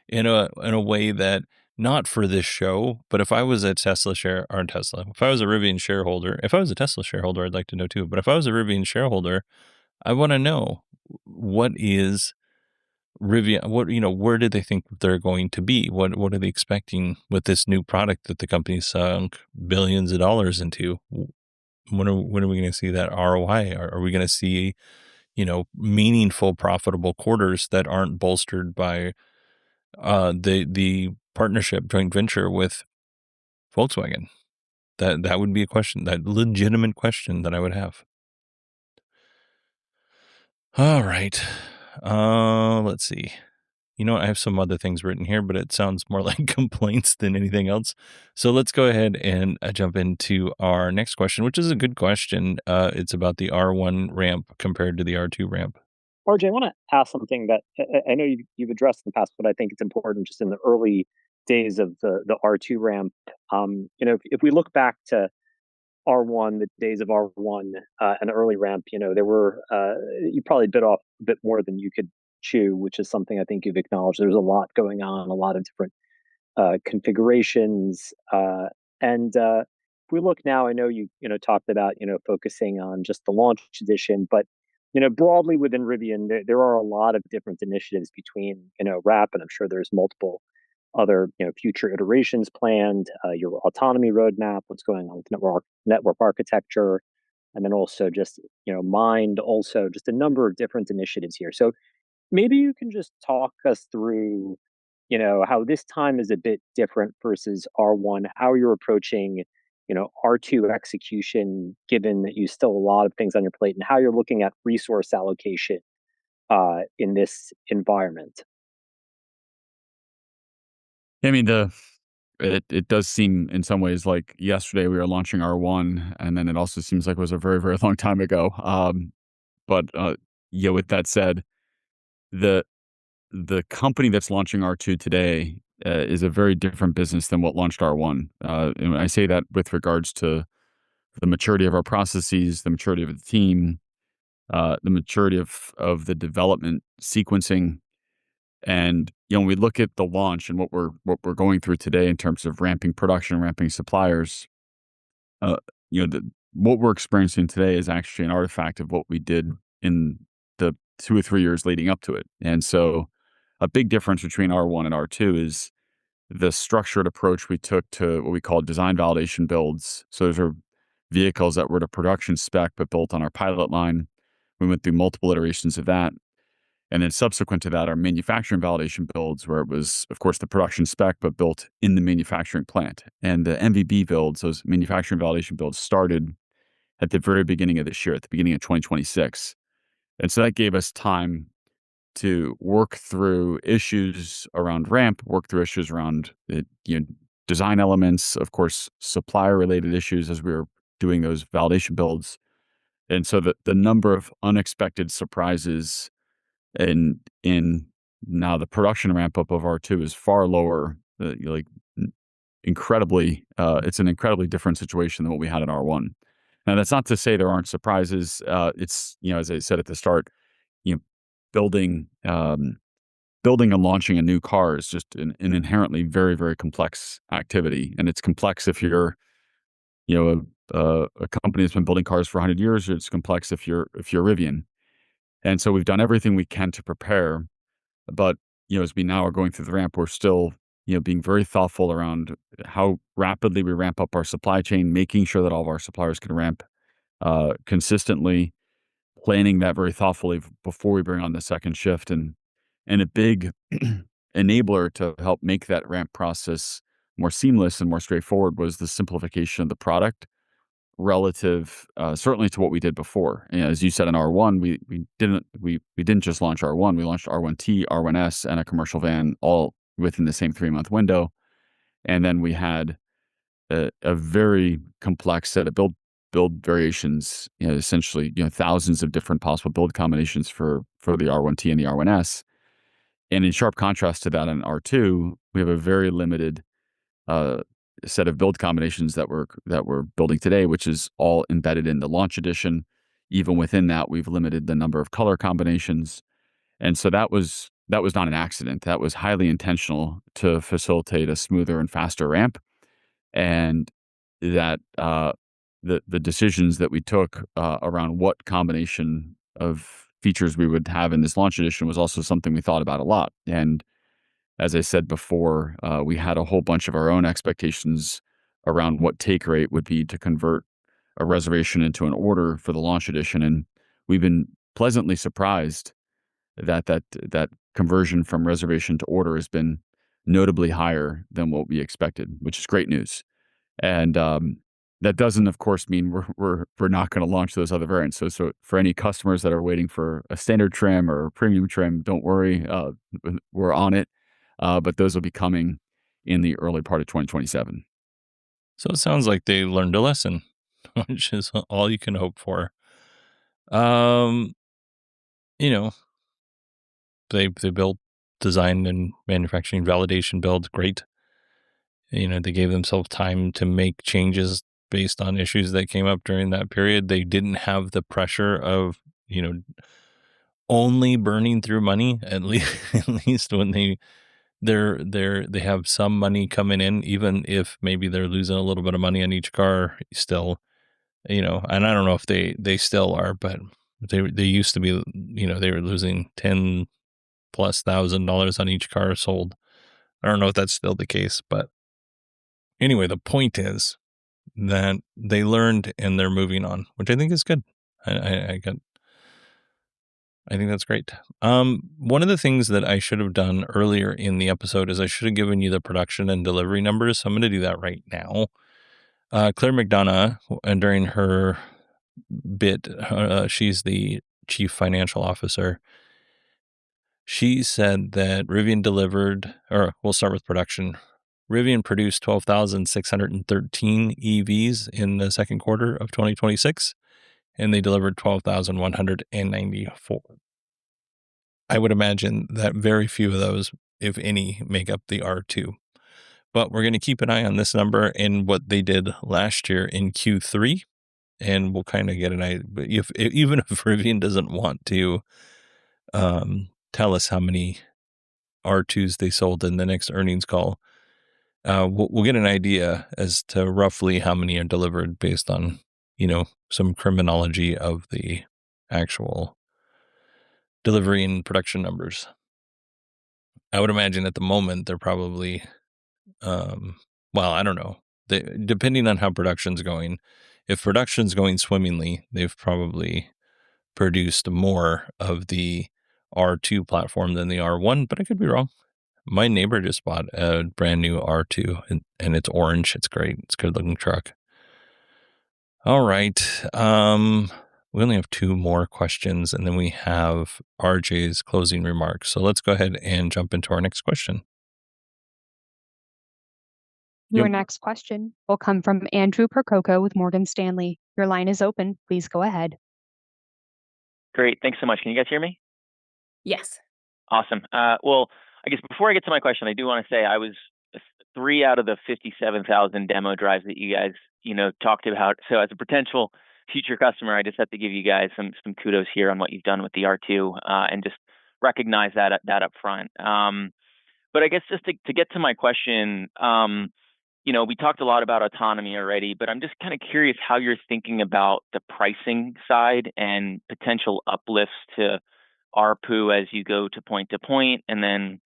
Speaker 4: in a way that, not for this show, but if I was a if I was a Rivian shareholder, if I was a Tesla shareholder, I'd like to know too. But if I was a Rivian shareholder, I want to know, what is Rivian, where do they think they're going to be? What are they expecting with this new product that the company sunk billions of dollars into? When are we going to see that ROI? Are we going to see, meaningful, profitable quarters that aren't bolstered by the partnership joint venture with Volkswagen? That would be a question, that legitimate question that I would have. All right. Let's see. I have some other things written here, but it sounds more like complaints than anything else. So let's go ahead and jump into our next question, which is a good question. It's about the R1 ramp compared to the R2 ramp.
Speaker 13: RJ, I want to ask something that I know you've addressed in the past, but I think it's important just in the early days of the R2 ramp. If we look back to R1, the days of R1 and the early ramp, there were you probably bit off a bit more than you could chew, which is something I think you've acknowledged. There's a lot going on, a lot of different configurations, and if we look now, I know you talked about focusing on just the launch edition, but broadly within Rivian, there are a lot of different initiatives between RAP, and I'm sure there's multiple other future iterations planned, your autonomy roadmap, what's going on with network architecture, and then also just mind, also just a number of different initiatives here. So maybe you can just talk us through how this time is a bit different versus R1, how you're approaching R2 execution, given that you still have a lot of things on your plate, and how you're looking at resource allocation in this environment.
Speaker 5: I mean, it does seem in some ways like yesterday we were launching R1, and then it also seems like it was a very, very long time ago. But with that said, the company that's launching R2 today is a very different business than what launched R1. And I say that with regards to the maturity of our processes, the maturity of the team, the maturity of the development sequencing. And when we look at the launch and what we're going through today in terms of ramping production, ramping suppliers, what we're experiencing today is actually an artifact of what we did in the 2 or 3 years leading up to it. And so a big difference between R1 and R2 is the structured approach we took to what we call design validation builds. So those are vehicles that were to production spec but built on our pilot line. We went through multiple iterations of that. And then subsequent to that, our manufacturing validation builds, where it was, of course, the production spec, but built in the manufacturing plant. And the MVB builds, those manufacturing validation builds, started at the very beginning of this year, at the beginning of 2026. And so that gave us time to work through issues around ramp, work through issues around design elements, of course, supplier related issues as we were doing those validation builds. And so the number of unexpected surprises in now the production ramp up of R2 is far lower, incredibly, it's an incredibly different situation than what we had in R1. Now, that's not to say there aren't surprises. It's, as I said at the start, you know, building and launching a new car is just an inherently very, very complex activity. And it's complex if you're, a company that's been building cars for 100 years. It's complex if you're Rivian. And so we've done everything we can to prepare. But, as we now are going through the ramp, we're still, being very thoughtful around how rapidly we ramp up our supply chain, making sure that all of our suppliers can ramp consistently, planning that very thoughtfully before we bring on the second shift. And a big enabler to help make that ramp process more seamless and more straightforward was the simplification of the product relative, certainly to what we did before. As you said in R1, we didn't just launch R1. We launched R1T, R1S, and a commercial van all within the same 3-month window. And then we had a very complex set of build variations, essentially, thousands of different possible build combinations for the R1T and the R1S. And in sharp contrast to that, in R2, we have a very limited set of build combinations that we're building today, which is all embedded in the launch edition. Even within that, we've limited the number of color combinations, and so that was not an accident. That was highly intentional to facilitate a smoother and faster ramp, and that the decisions that we took around what combination of features we would have in this launch edition was also something we thought about a lot. And as I said before, we had a whole bunch of our own expectations around what take rate would be to convert a reservation into an order for the launch edition. And we've been pleasantly surprised that conversion from reservation to order has been notably higher than what we expected, which is great news. And that doesn't, of course, mean we're not going to launch those other variants. So for any customers that are waiting for a standard trim or a premium trim, don't worry, we're on it. But those will be coming in the early part of 2027.
Speaker 4: So it sounds like they learned a lesson, which is all you can hope for. They built, design, and manufacturing validation builds. Great. They gave themselves time to make changes based on issues that came up during that period. They didn't have the pressure of, only burning through money, at least when they have some money coming in, even if maybe they're losing a little bit of money on each car still, and I don't know if they still are, but they used to be, they were losing $10,000+ on each car sold. I don't know if that's still the case, but anyway, the point is that they learned and they're moving on, which I think is good. I think that's great. One of the things that I should have done earlier in the episode is I should have given you the production and delivery numbers. So I'm going to do that right now. Claire McDonough, and during her bit, she's the chief financial officer. She said that Rivian delivered, or we'll start with production. Rivian produced 12,613 EVs in the second quarter of 2026. And they delivered 12,194. I would imagine that very few of those, if any, make up the R2. But we're going to keep an eye on this number and what they did last year in Q3, and we'll kind of get an idea. But even if Rivian doesn't want to tell us how many R2s they sold in the next earnings call, we'll get an idea as to roughly how many are delivered based on some criminology of the actual delivery and production numbers. I would imagine at the moment they're probably, I don't know. Depending on how production's going, if production's going swimmingly, they've probably produced more of the R2 platform than the R1, but I could be wrong. My neighbor just bought a brand new R2 and it's orange. It's great. It's a good looking truck. All right. We only have two more questions, and then we have RJ's closing remarks. So let's go ahead and jump into our next question.
Speaker 6: Your next question will come from Andrew Percoco with Morgan Stanley. Your line is open. Please go ahead.
Speaker 14: Great. Thanks so much. Can you guys hear me?
Speaker 15: Yes.
Speaker 14: Awesome. Well, I guess before I get to my question, I do want to say I was 3 out of the 57,000 demo drives that you guys, talked about. So as a potential future customer, I just have to give you guys some kudos here on what you've done with the R2 and just recognize that up front. But I guess just to get to my question, we talked a lot about autonomy already, but I'm just kind of curious how you're thinking about the pricing side and potential uplifts to ARPU as you go to point, and then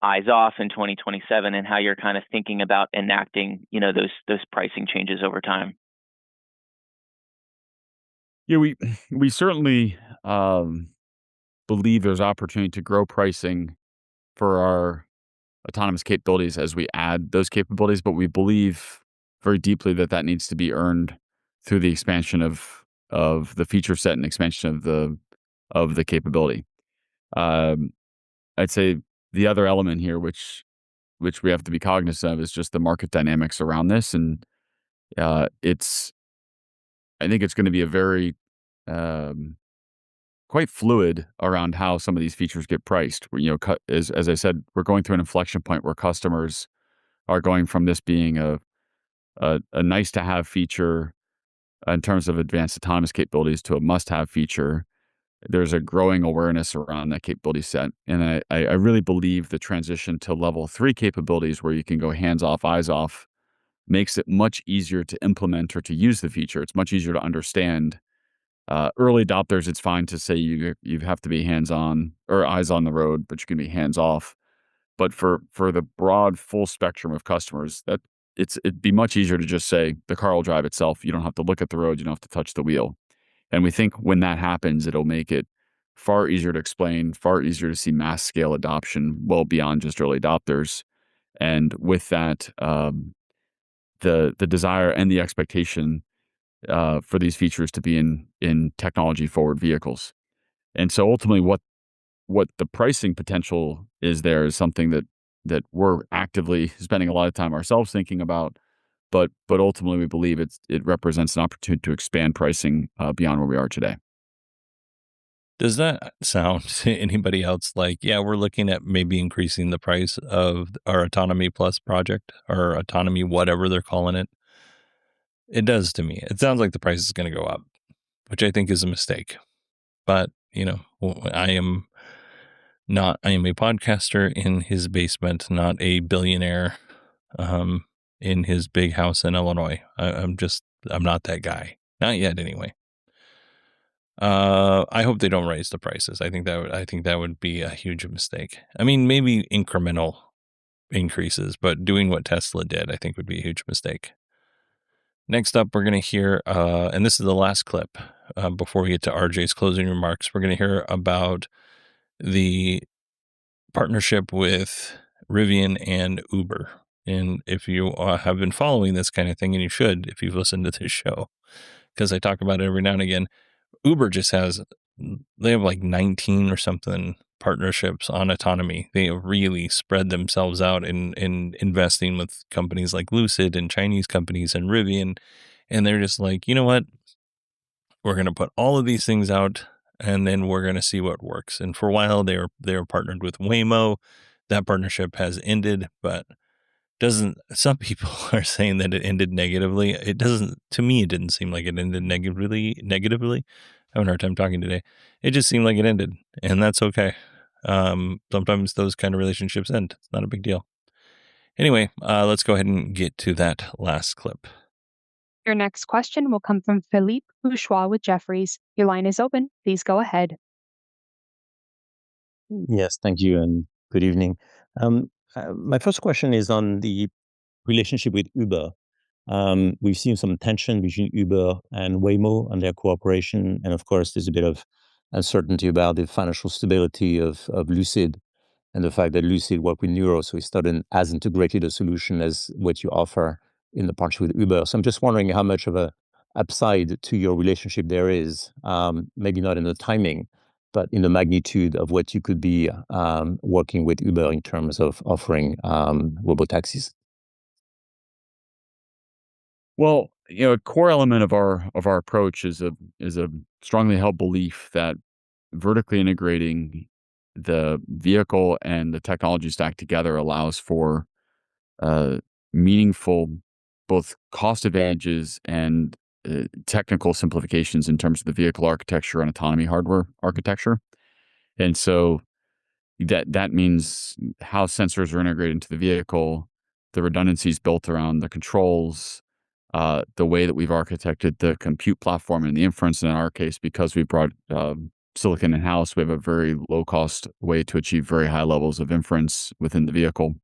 Speaker 14: eyes off in 2027, and how you're kind of thinking about enacting, those pricing changes over time.
Speaker 5: Yeah, we certainly believe there's opportunity to grow pricing for our autonomous capabilities as we add those capabilities, but we believe very deeply that needs to be earned through the expansion of the feature set and expansion of the capability. I'd say the other element here, which we have to be cognizant of, is just the market dynamics around this, and I think it's going to be a very quite fluid around how some of these features get priced. As I said, we're going through an inflection point where customers are going from this being a nice to have feature in terms of advanced autonomous capabilities to a must have feature. There's a growing awareness around that capability set. And I really believe the transition to level 3 capabilities, where you can go hands off, eyes off, makes it much easier to implement or to use the feature. It's much easier to understand. Early adopters, it's fine to say you have to be hands on or eyes on the road, but you can be hands off. But for the broad, full spectrum of customers, it'd be much easier to just say the car will drive itself. You don't have to look at the road. You don't have to touch the wheel. And we think when that happens, it'll make it far easier to explain, far easier to see mass scale adoption well beyond just early adopters. And with that, the desire and the expectation for these features to be in technology forward vehicles. And so ultimately what the pricing potential is there is something that we're actively spending a lot of time ourselves thinking about. But ultimately, we believe it represents an opportunity to expand pricing beyond where we are today.
Speaker 4: Does that sound to anybody else like, yeah, we're looking at maybe increasing the price of our Autonomy Plus project, or Autonomy, whatever they're calling it? It does to me. It sounds like the price is going to go up, which I think is a mistake. But, I am a podcaster in his basement, not a billionaire in his big house in Illinois. I'm not that guy. Not yet, anyway. I hope they don't raise the prices. I think that would be a huge mistake. I mean, maybe incremental increases, but doing what Tesla did, I think, would be a huge mistake. Next up, we're going to hear, and this is the last clip before we get to RJ's closing remarks. We're going to hear about the partnership with Rivian and Uber. And if you have been following this kind of thing, and you should if you've listened to this show, because I talk about it every now and again, Uber just they have like 19 or something partnerships on autonomy. They have really spread themselves out in investing with companies like Lucid and Chinese companies and Rivian. And they're just like, you know what? We're going to put all of these things out, and then we're going to see what works. And for a while, they were partnered with Waymo. That partnership has ended, but some people are saying that it ended negatively. It doesn't, to me, it didn't seem like it ended negatively. I'm having a hard time talking today. It just seemed like it ended, and that's okay. Sometimes those kind of relationships end. It's not a big deal. Anyway, let's go ahead and get to that last clip.
Speaker 6: Your next question will come from Philippe Bourgeois with Jefferies. Your line is open. Please go ahead.
Speaker 16: Yes, thank you, and good evening. My first question is on the relationship with Uber. We've seen some tension between Uber and Waymo and their cooperation, and of course, there's a bit of uncertainty about the financial stability of Lucid and the fact that Lucid worked with Nuro, so it's not as integrated a solution as what you offer in the partnership with Uber. So I'm just wondering how much of a upside to your relationship there is, maybe not in the timing, but in the magnitude of what you could be working with Uber in terms of offering robotaxis?
Speaker 5: Well, a core element of our approach is a strongly held belief that vertically integrating the vehicle and the technology stack together allows for meaningful both cost advantages and technical simplifications in terms of the vehicle architecture and autonomy hardware architecture. And so that means how sensors are integrated into the vehicle, the redundancies built around the controls, the way that we've architected the compute platform and the inference. In our case, because we brought silicon in-house, we have a very low-cost way to achieve very high levels of inference within the vehicle.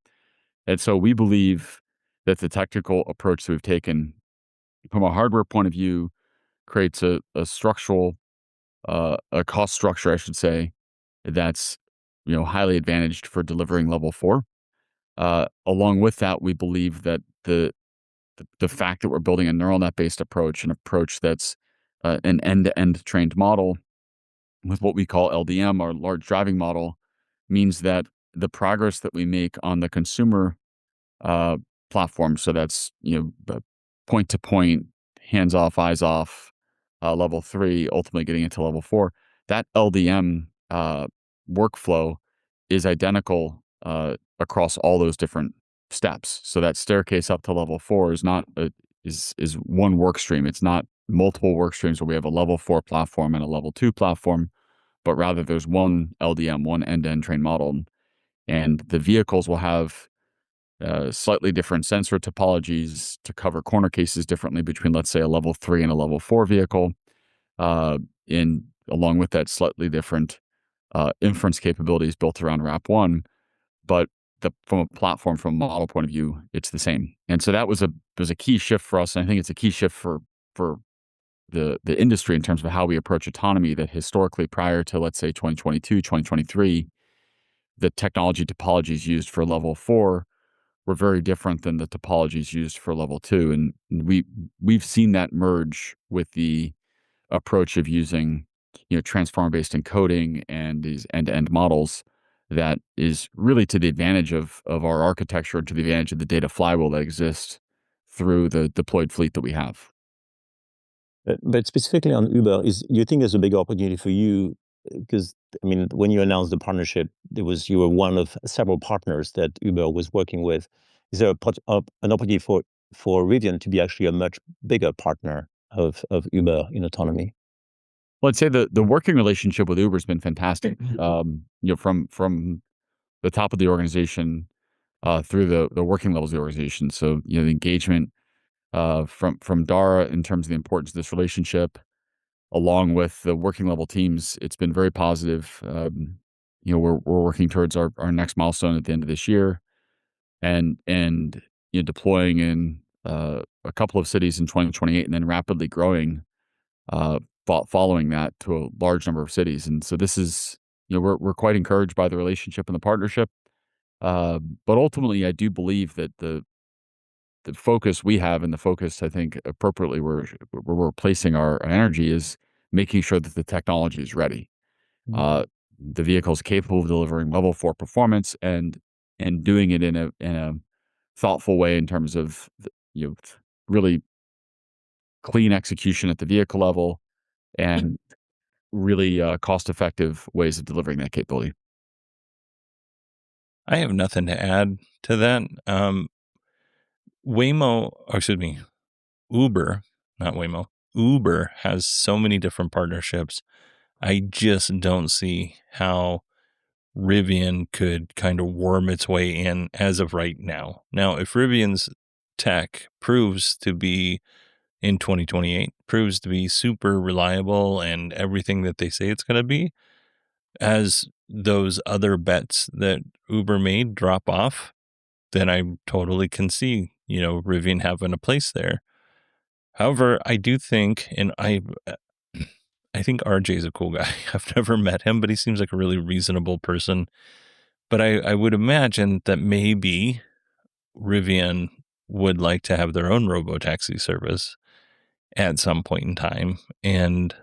Speaker 5: And so we believe that the technical approach that we've taken from a hardware point of view creates a structural, a cost structure, I should say, that's highly advantaged for delivering level 4. Along with that, we believe that the fact that we're building a neural net-based approach, an approach that's an end-to-end trained model with what we call LDM, our large driving model, means that the progress that we make on the consumer platform, so that's point to point, hands off, eyes off, level 3, ultimately getting into level 4, that LDM workflow is identical across all those different steps. So that staircase up to level 4 is not is one work stream. It's not multiple work streams where we have a level 4 platform and a level 2 platform, but rather there's one LDM, one end-to-end trained model, and the vehicles will have slightly different sensor topologies to cover corner cases differently between, let's say, a level 3 and a level 4 vehicle. In along with that, slightly different inference capabilities built around RAP1, but from a platform, from a model point of view, it's the same. And so that was a key shift for us, and I think it's a key shift for the industry in terms of how we approach autonomy. That historically, prior to let's say 2022, 2023, the technology topologies used for level 4 were very different than the topologies used for level 2, and we've seen that merge with the approach of using transformer-based encoding and these end-to-end models that is really to the advantage of our architecture, to the advantage of the data flywheel that exists through the deployed fleet that we have.
Speaker 16: But specifically on Uber, do you think there's a big opportunity for you? Because I mean, when you announced the partnership, you were one of several partners that Uber was working with. Is there an opportunity for Rivian to be actually a much bigger partner of Uber in autonomy?
Speaker 5: Well, I'd say the working relationship with Uber has been fantastic. From the top of the organization through the working levels of the organization. So the engagement from Dara in terms of the importance of this relationship, along with the working level teams, it's been very positive. We're working towards our next milestone at the end of this year, and deploying in a couple of cities in 2028, and then rapidly growing following that to a large number of cities. And so this is we're quite encouraged by the relationship and the partnership. But ultimately, I do believe that the focus we have, and the focus I think appropriately where we're placing our energy, is making sure that the technology is ready. The vehicle is capable of delivering level 4 performance and doing it in a thoughtful way in terms of really clean execution at the vehicle level and really cost-effective ways of delivering that capability.
Speaker 4: I have nothing to add to that. Uber, not Waymo, Uber has so many different partnerships. I just don't see how Rivian could kind of worm its way in as of right now. Now, if Rivian's tech proves to be in 2028, proves to be super reliable and everything that they say it's going to be, as those other bets that Uber made drop off, then I totally can see, Rivian having a place there. However, I do think, and I think RJ is a cool guy. I've never met him, but he seems like a really reasonable person. But I would imagine that maybe Rivian would like to have their own robotaxi service. at some point in time. And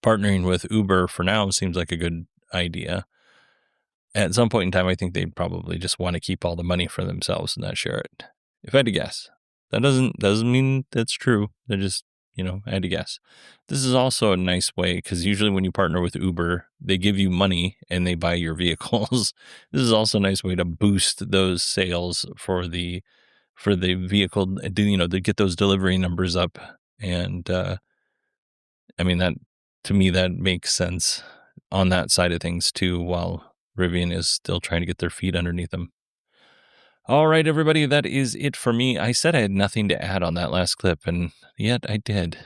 Speaker 4: partnering with Uber for now seems like a good idea. At some point in time, I think they'd probably just want to keep all the money for themselves and not share it. If I had to guess, that doesn't mean that's true. They're just, I had to guess. This is also a nice way because usually when you partner with Uber, they give you money and they buy your vehicles. This is also a nice way to boost those sales for the vehicle, to get those delivery numbers up. And that, to me, that makes sense on that side of things too, while Rivian is still trying to get their feet underneath them. All right, everybody, that is it for me. I said I had nothing to add on that last clip, and yet I did.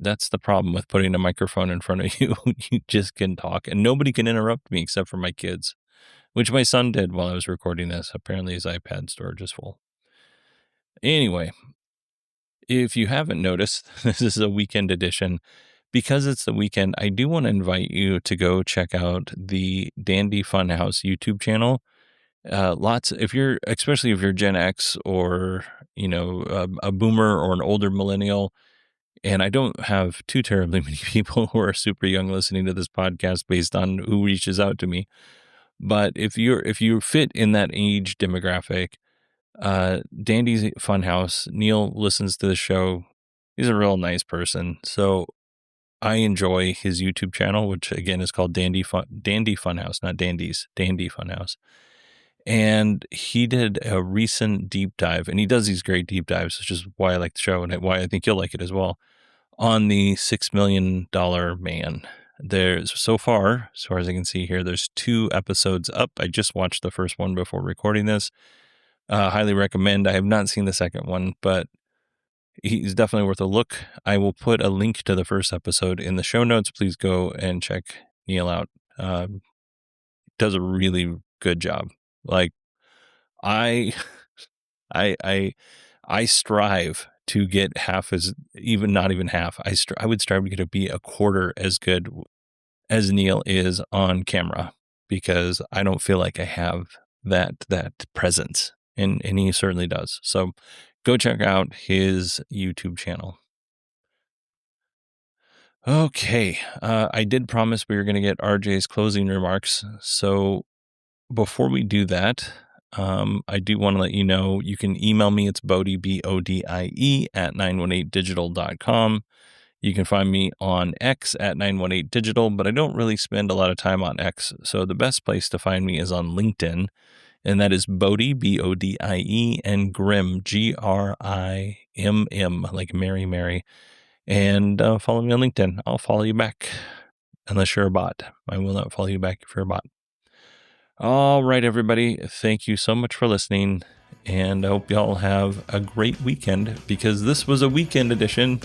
Speaker 4: That's the problem with putting a microphone in front of you. You just can talk, and nobody can interrupt me except for my kids, which my son did while I was recording this. Apparently his iPad storage is full. Anyway, if you haven't noticed, this is a weekend edition. Because it's the weekend, I do want to invite you to go check out the Dandy Funhouse YouTube channel. Especially if you're Gen X or, a boomer or an older millennial. And I don't have too terribly many people who are super young listening to this podcast based on who reaches out to me. But if you fit in that age demographic, Dandy's Funhouse, Neil listens to the show. He's a real nice person. So I enjoy his YouTube channel, which again is called Dandy Funhouse, not Dandy's, Dandy Funhouse. And he did a recent deep dive, and he does these great deep dives, which is why I like the show and why I think you'll like it as well, on the $6 million man. There's so far as I can see here, there's 2 episodes up. I just watched the first one before recording this. Highly recommend. I have not seen the second one, but he's definitely worth a look. I will put a link to the first episode in the show notes. Please go and check Neil out. Does a really good job. Like I strive to get half as, not even half. I would strive to be a quarter as good as Neil is on camera, because I don't feel like I have that presence, and he certainly does. So go check out his YouTube channel. Okay, I did promise we were going to get RJ's closing remarks. So before we do that, I do want to let you know you can email me. It's Bodie, BODIE at 918digital.com. You can find me on X at 918digital, but I don't really spend a lot of time on X. So the best place to find me is on LinkedIn, and that is Bodie, BODIE, and Grimm, GRIMM, like Mary. And follow me on LinkedIn. I'll follow you back, unless you're a bot. I will not follow you back if you're a bot. All right, everybody. Thank you so much for listening, and I hope y'all have a great weekend, because this was a weekend edition.